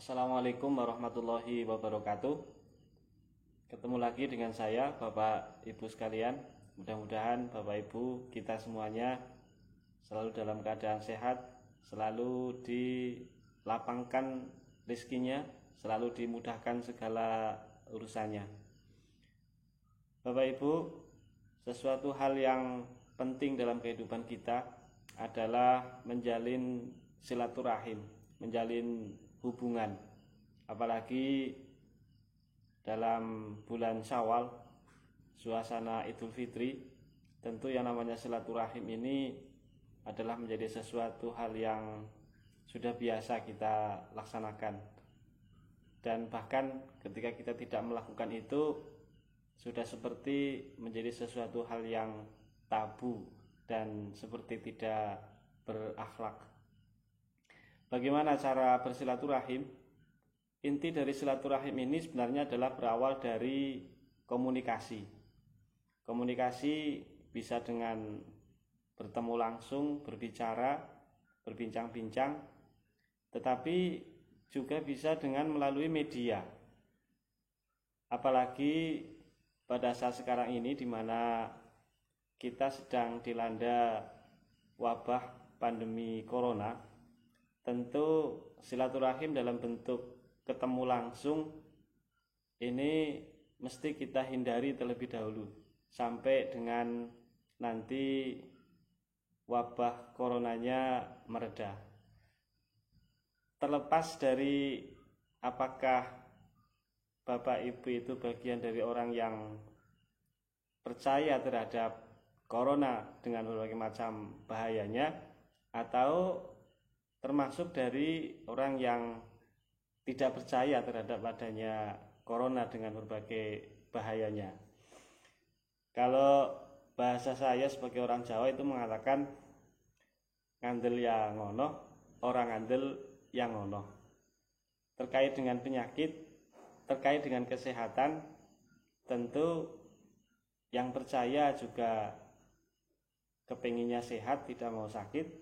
Assalamualaikum warahmatullahi wabarakatuh. Ketemu lagi dengan saya, Bapak Ibu sekalian. Mudah-mudahan Bapak Ibu kita semuanya selalu dalam keadaan sehat, selalu dilapangkan rezekinya, selalu dimudahkan segala urusannya. Bapak Ibu, sesuatu hal yang penting dalam kehidupan kita adalah menjalin silaturahim, menjalin hubungan. Apalagi dalam bulan Syawal, suasana Idul Fitri, tentu yang namanya silaturahim ini adalah menjadi sesuatu hal yang sudah biasa kita laksanakan. Dan bahkan ketika kita tidak melakukan itu, sudah seperti menjadi sesuatu hal yang tabu dan seperti tidak berakhlak. Bagaimana cara bersilaturahim? Inti dari silaturahim ini sebenarnya adalah berawal dari komunikasi. Komunikasi bisa dengan bertemu langsung, berbicara, berbincang-bincang, tetapi juga bisa dengan melalui media. Apalagi pada saat sekarang ini di mana kita sedang dilanda wabah pandemi corona, tentu silaturahim dalam bentuk ketemu langsung ini mesti kita hindari terlebih dahulu sampai dengan nanti wabah coronanya mereda. Terlepas dari apakah Bapak Ibu itu bagian dari orang yang percaya terhadap corona dengan berbagai macam bahayanya, atau termasuk dari orang yang tidak percaya terhadap adanya corona dengan berbagai bahayanya. Kalau bahasa saya sebagai orang Jawa itu mengatakan ngandel yang ngono, orang ngandel yang ngono. Terkait dengan penyakit, terkait dengan kesehatan, tentu yang percaya juga kepinginnya sehat, tidak mau sakit.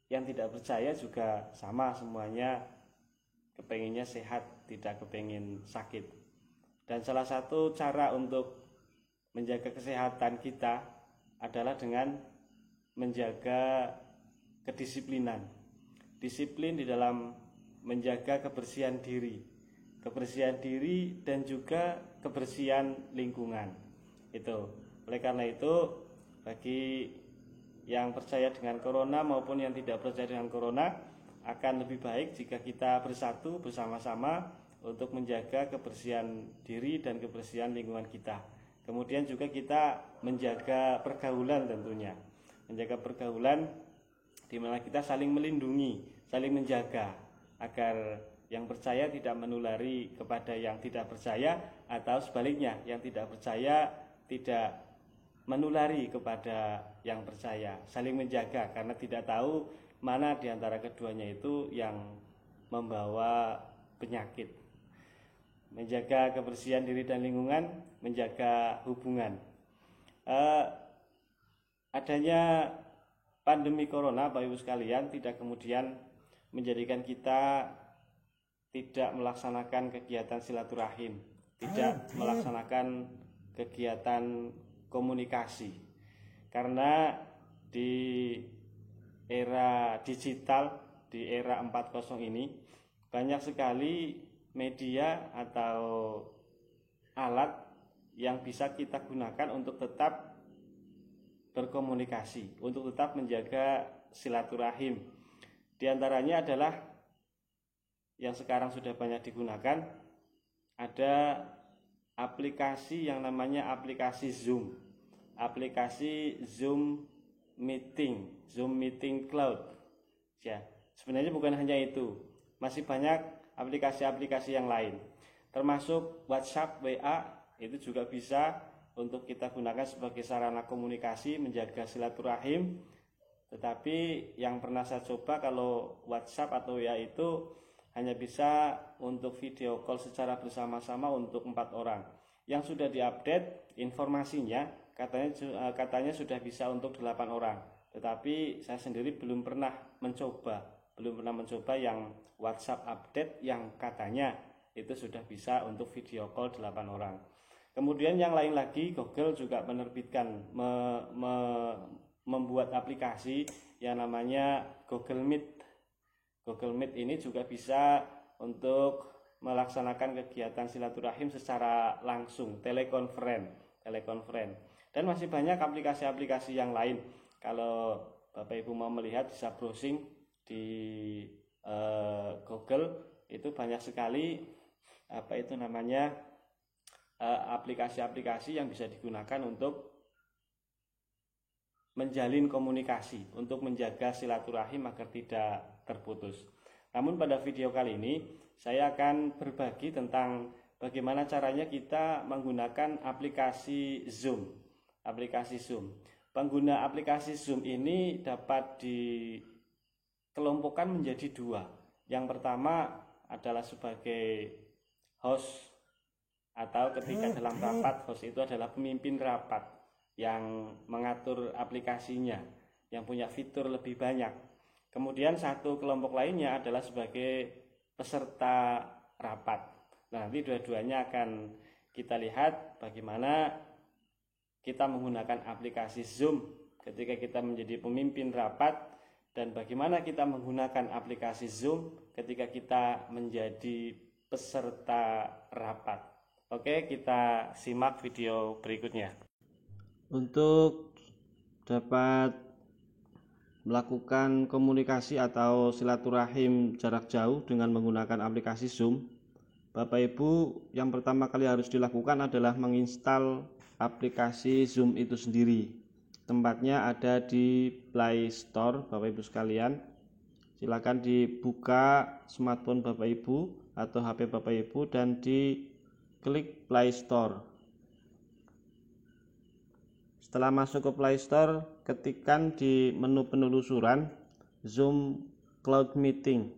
Yang tidak percaya juga sama, semuanya kepinginnya sehat, tidak kepingin sakit. Dan salah satu cara untuk menjaga kesehatan kita adalah dengan menjaga kedisiplinan. Disiplin di dalam menjaga kebersihan diri dan juga kebersihan lingkungan. Itu. Oleh karena itu, bagi yang percaya dengan corona maupun yang tidak percaya dengan corona, akan lebih baik jika kita bersatu bersama-sama untuk menjaga kebersihan diri dan kebersihan lingkungan kita. Kemudian juga kita menjaga pergaulan tentunya. Menjaga pergaulan di mana kita saling melindungi, saling menjaga agar yang percaya tidak menulari kepada yang tidak percaya, atau sebaliknya yang tidak percaya tidak menulari kepada yang percaya. Saling menjaga karena tidak tahu mana di antara keduanya itu yang membawa penyakit. Menjaga kebersihan diri dan lingkungan, menjaga hubungan. Adanya pandemi corona, Bapak Ibu sekalian, tidak kemudian menjadikan kita tidak melaksanakan kegiatan silaturahim, tidak melaksanakan kegiatan komunikasi. Karena di era digital, di era 4.0 ini, banyak sekali media atau alat yang bisa kita gunakan untuk tetap berkomunikasi, untuk tetap menjaga silaturahim. Di antaranya adalah yang sekarang sudah banyak digunakan, ada aplikasi yang namanya aplikasi Zoom. Aplikasi Zoom Meeting Cloud. Ya, sebenarnya bukan hanya itu. Masih banyak aplikasi-aplikasi yang lain. Termasuk WhatsApp, WA, itu juga bisa untuk kita gunakan sebagai sarana komunikasi, menjaga silaturahim. Tetapi yang pernah saya coba, kalau WhatsApp atau WA itu hanya bisa untuk video call secara bersama-sama untuk 4 orang. Yang sudah diupdate informasinya katanya sudah bisa untuk 8 orang. Tetapi saya sendiri belum pernah mencoba belum pernah mencoba yang WhatsApp update yang katanya itu sudah bisa untuk video call 8 orang. Kemudian yang lain lagi, Google juga menerbitkan membuat aplikasi yang namanya Google Meet. Google Meet ini juga bisa untuk melaksanakan kegiatan silaturahim secara langsung, telekonferen. Dan masih banyak aplikasi-aplikasi yang lain. Kalau Bapak Ibu mau melihat, bisa browsing di Google, itu banyak sekali aplikasi-aplikasi yang bisa digunakan untuk menjalin komunikasi, untuk menjaga silaturahim agar tidak terputus. Namun pada video kali ini saya akan berbagi tentang bagaimana caranya kita menggunakan aplikasi Zoom. Pengguna aplikasi Zoom ini dapat dikelompokkan menjadi dua. Yang pertama adalah sebagai host, atau ketika dalam rapat, host itu adalah pemimpin rapat yang mengatur aplikasinya, yang punya fitur lebih banyak. Kemudian satu kelompok lainnya adalah sebagai peserta rapat. Nah, nanti dua-duanya akan kita lihat bagaimana kita menggunakan aplikasi Zoom ketika kita menjadi pemimpin rapat, dan bagaimana kita menggunakan aplikasi Zoom ketika kita menjadi peserta rapat. Oke, kita simak video berikutnya. Untuk dapat melakukan komunikasi atau silaturahim jarak jauh dengan menggunakan aplikasi Zoom, Bapak Ibu, yang pertama kali harus dilakukan adalah menginstal aplikasi Zoom itu sendiri. Tempatnya ada di Play Store, Bapak Ibu sekalian. Silakan dibuka smartphone Bapak Ibu atau HP Bapak Ibu dan diklik Play Store. Setelah masuk ke Play Store, ketikkan di menu penelusuran Zoom Cloud Meeting.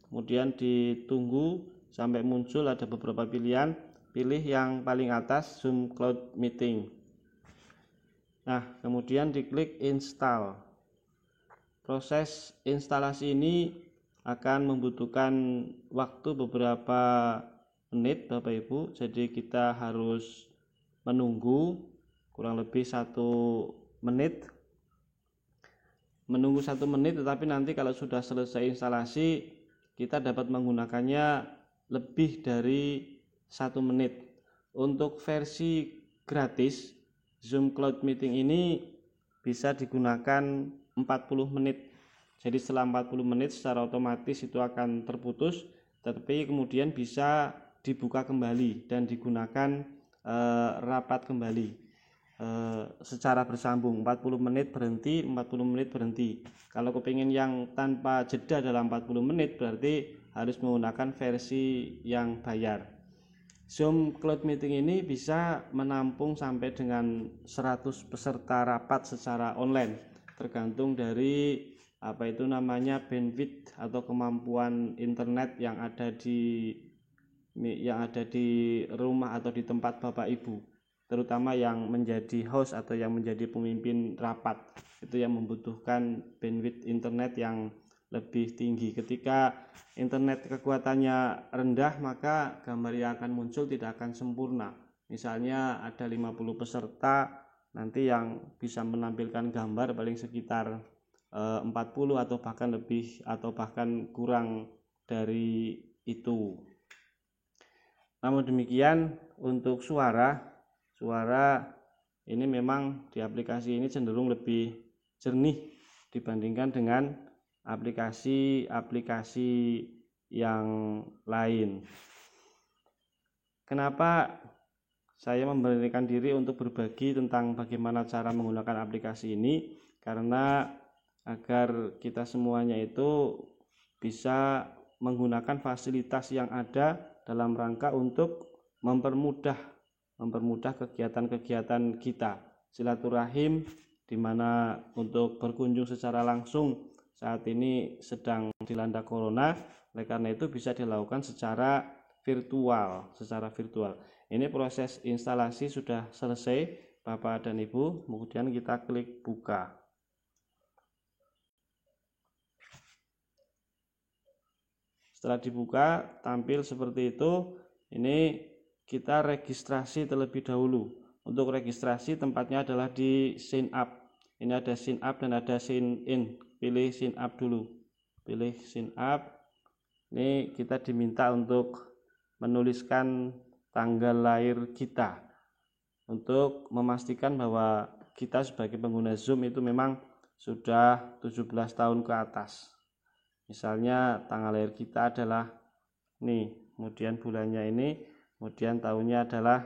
Kemudian ditunggu sampai muncul, ada beberapa pilihan. Pilih yang paling atas, Zoom Cloud Meeting. Nah, kemudian diklik install. Proses instalasi ini akan membutuhkan waktu beberapa menit Bapak Ibu, jadi kita harus menunggu kurang lebih 1 menit. Menunggu 1 menit, tetapi nanti kalau sudah selesai instalasi kita dapat menggunakannya lebih dari 1 menit. Untuk versi gratis Zoom Cloud Meeting ini bisa digunakan 40 menit. Jadi setelah 40 menit secara otomatis itu akan terputus, tetapi kemudian bisa dibuka kembali dan digunakan rapat kembali secara bersambung. 40 menit berhenti, 40 menit berhenti. Kalau kepingin yang tanpa jeda dalam 40 menit, berarti harus menggunakan versi yang bayar. Zoom Cloud Meeting ini bisa menampung sampai dengan 100 peserta rapat secara online, tergantung dari bandwidth atau kemampuan internet yang ada di rumah atau di tempat Bapak Ibu, terutama yang menjadi host atau yang menjadi pemimpin rapat, itu yang membutuhkan bandwidth internet yang lebih tinggi. Ketika internet kekuatannya rendah, maka gambar yang akan muncul tidak akan sempurna. Misalnya ada 50 peserta, nanti yang bisa menampilkan gambar paling sekitar 40 atau bahkan lebih atau bahkan kurang dari itu. Namun demikian, untuk suara ini memang di aplikasi ini cenderung lebih jernih dibandingkan dengan aplikasi-aplikasi yang lain. Kenapa saya memberanikan diri untuk berbagi tentang bagaimana cara menggunakan aplikasi ini? Karena agar kita semuanya itu bisa menggunakan fasilitas yang ada dalam rangka untuk mempermudah kegiatan-kegiatan kita silaturahim, di mana untuk berkunjung secara langsung saat ini sedang dilanda corona. Oleh karena itu bisa dilakukan secara virtual. Ini proses instalasi sudah selesai Bapak dan Ibu, kemudian kita klik buka. Setelah dibuka tampil seperti itu. Ini kita registrasi terlebih dahulu. Untuk registrasi tempatnya adalah di sign up. Ini ada sign up dan ada sign in. Pilih sign up dulu. Pilih sign up. Ini kita diminta untuk menuliskan tanggal lahir kita untuk memastikan bahwa kita sebagai pengguna Zoom itu memang sudah 17 tahun ke atas. Misalnya tanggal lahir kita adalah nih, kemudian bulannya ini, kemudian tahunnya adalah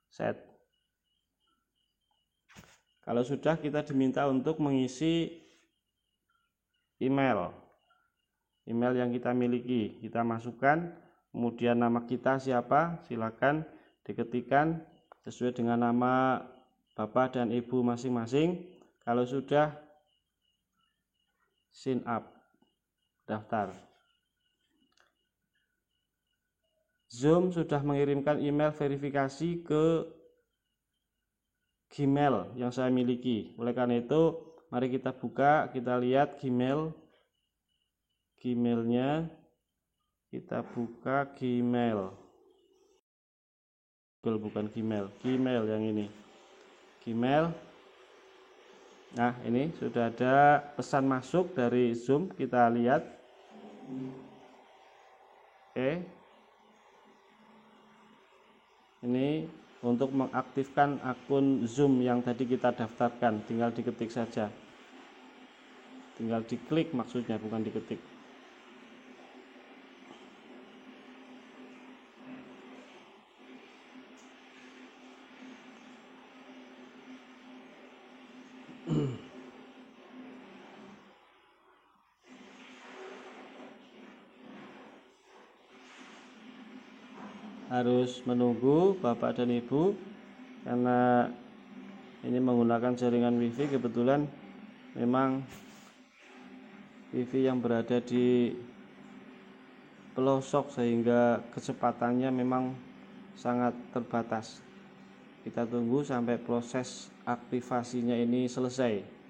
set. Kalau sudah, kita diminta untuk mengisi email yang kita miliki. Kita masukkan, kemudian nama kita siapa, silakan diketikkan sesuai dengan nama Bapak dan Ibu masing-masing. Kalau sudah, sign up, daftar. Zoom sudah mengirimkan email verifikasi ke Gmail yang saya miliki. Oleh karena itu, mari kita buka, kita lihat Gmailnya. Kita buka Gmail. Bukan Gmail yang ini. Gmail. Nah, ini sudah ada pesan masuk dari Zoom, kita lihat. Ini untuk mengaktifkan akun Zoom yang tadi kita daftarkan, tinggal diketik saja. Tinggal diklik maksudnya, bukan diketik. Harus menunggu Bapak dan Ibu karena ini menggunakan jaringan WiFi. Kebetulan memang WiFi yang berada di pelosok sehingga kecepatannya memang sangat terbatas. Kita tunggu sampai proses aktivasinya ini selesai.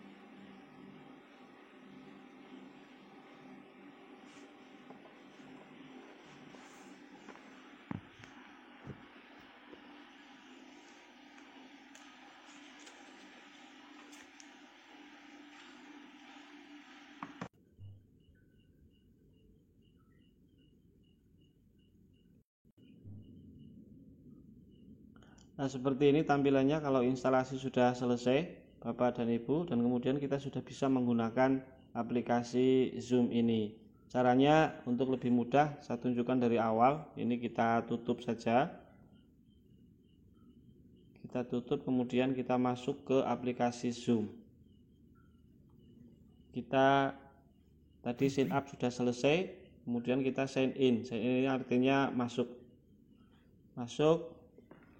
Nah, seperti ini tampilannya kalau instalasi sudah selesai Bapak dan Ibu, dan kemudian kita sudah bisa menggunakan aplikasi Zoom ini. Caranya untuk lebih mudah saya tunjukkan dari awal. Ini kita tutup saja. Kita tutup, kemudian kita masuk ke aplikasi Zoom. Kita tadi sign up sudah selesai, kemudian kita sign in. Sign in artinya masuk.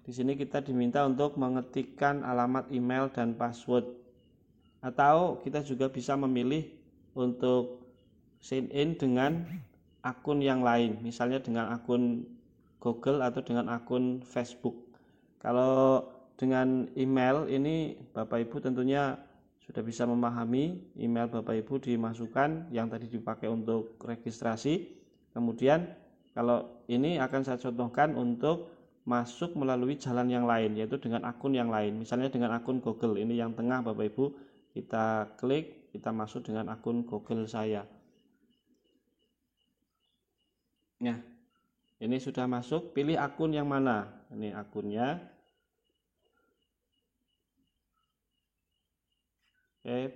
Di sini kita diminta untuk mengetikkan alamat email dan password. Atau kita juga bisa memilih untuk sign in dengan akun yang lain, misalnya dengan akun Google atau dengan akun Facebook. Kalau dengan email ini Bapak Ibu tentunya sudah bisa memahami email Bapak Ibu dimasukkan yang tadi dipakai untuk registrasi. Kemudian kalau ini akan saya contohkan untuk masuk melalui jalan yang lain, yaitu dengan akun yang lain, misalnya dengan akun Google. Ini yang tengah Bapak Ibu, kita klik, kita masuk dengan akun Google saya. Nah, ini sudah masuk, pilih akun yang mana. Ini akunnya.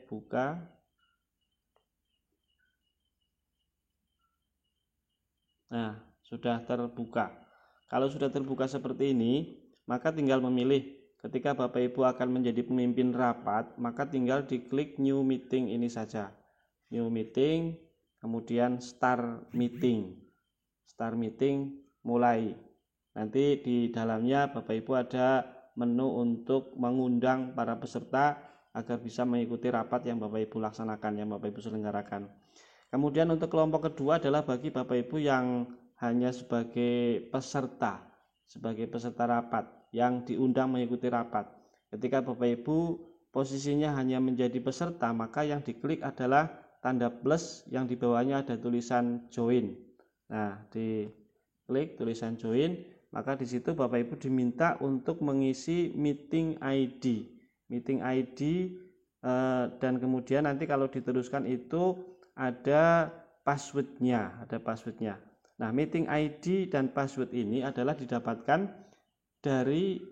Buka. Nah, sudah terbuka. Kalau sudah terbuka seperti ini, maka tinggal memilih. Ketika Bapak Ibu akan menjadi pemimpin rapat, maka tinggal diklik New Meeting ini saja. New Meeting, kemudian Start Meeting. Start Meeting, mulai. Nanti di dalamnya Bapak Ibu ada menu untuk mengundang para peserta agar bisa mengikuti rapat yang Bapak Ibu laksanakan, yang Bapak Ibu selenggarakan. Kemudian untuk kelompok kedua adalah bagi Bapak Ibu yang hanya sebagai peserta rapat yang diundang mengikuti rapat. Ketika Bapak Ibu posisinya hanya menjadi peserta, maka yang diklik adalah tanda plus yang di bawahnya ada tulisan join. Nah, diklik tulisan join, maka di situ Bapak Ibu diminta untuk mengisi meeting ID. Meeting ID dan kemudian nanti kalau diteruskan itu ada passwordnya, Nah, meeting ID dan password ini adalah didapatkan dari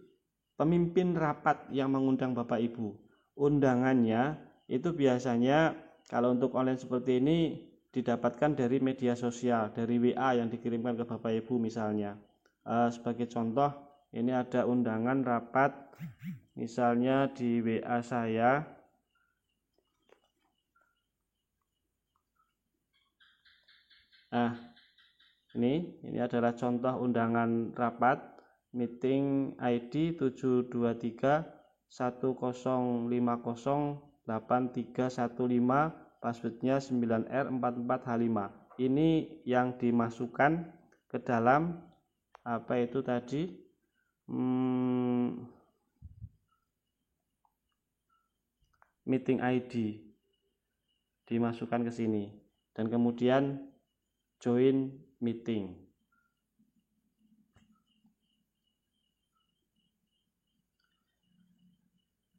pemimpin rapat yang mengundang Bapak Ibu. Undangannya itu biasanya kalau untuk online seperti ini didapatkan dari media sosial, dari WA yang dikirimkan ke Bapak Ibu misalnya. Sebagai contoh, ini ada undangan rapat misalnya di WA saya. Nah, ini adalah contoh undangan rapat meeting ID 72310508315, passwordnya 9R44H5. Ini yang dimasukkan ke dalam apa itu tadi meeting ID, dimasukkan ke sini dan kemudian join meeting.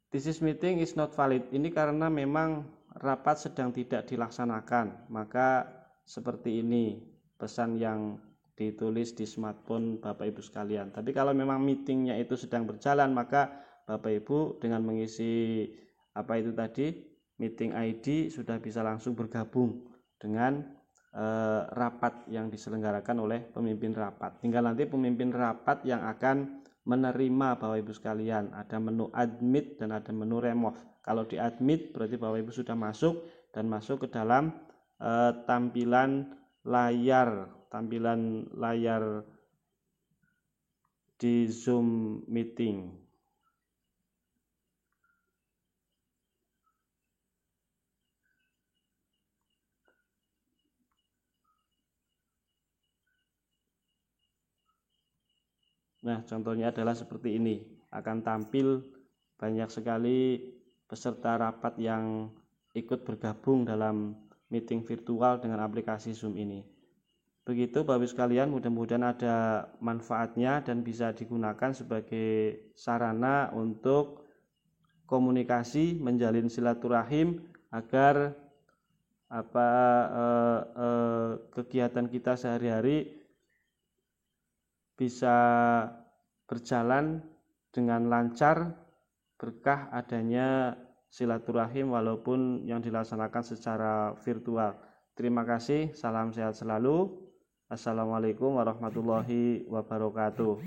This meeting is not valid. Ini karena memang rapat sedang tidak dilaksanakan, maka seperti ini pesan yang ditulis di smartphone Bapak Ibu sekalian. Tapi kalau memang meetingnya itu sedang berjalan, maka Bapak Ibu dengan mengisi apa itu tadi meeting ID sudah bisa langsung bergabung dengan rapat yang diselenggarakan oleh pemimpin rapat. Tinggal nanti pemimpin rapat yang akan menerima Bapak Ibu sekalian. Ada menu admit dan ada menu remove. Kalau di admit berarti Bapak Ibu sudah masuk dan masuk ke dalam tampilan layar di Zoom meeting. Nah, contohnya adalah seperti ini. Akan tampil banyak sekali peserta rapat yang ikut bergabung dalam meeting virtual dengan aplikasi Zoom ini. Begitu Bapak Ibu sekalian, mudah-mudahan ada manfaatnya dan bisa digunakan sebagai sarana untuk komunikasi, menjalin silaturahim agar kegiatan kita sehari-hari bisa berjalan dengan lancar berkah adanya silaturahim walaupun yang dilaksanakan secara virtual. Terima kasih, salam sehat selalu. Assalamualaikum warahmatullahi wabarakatuh.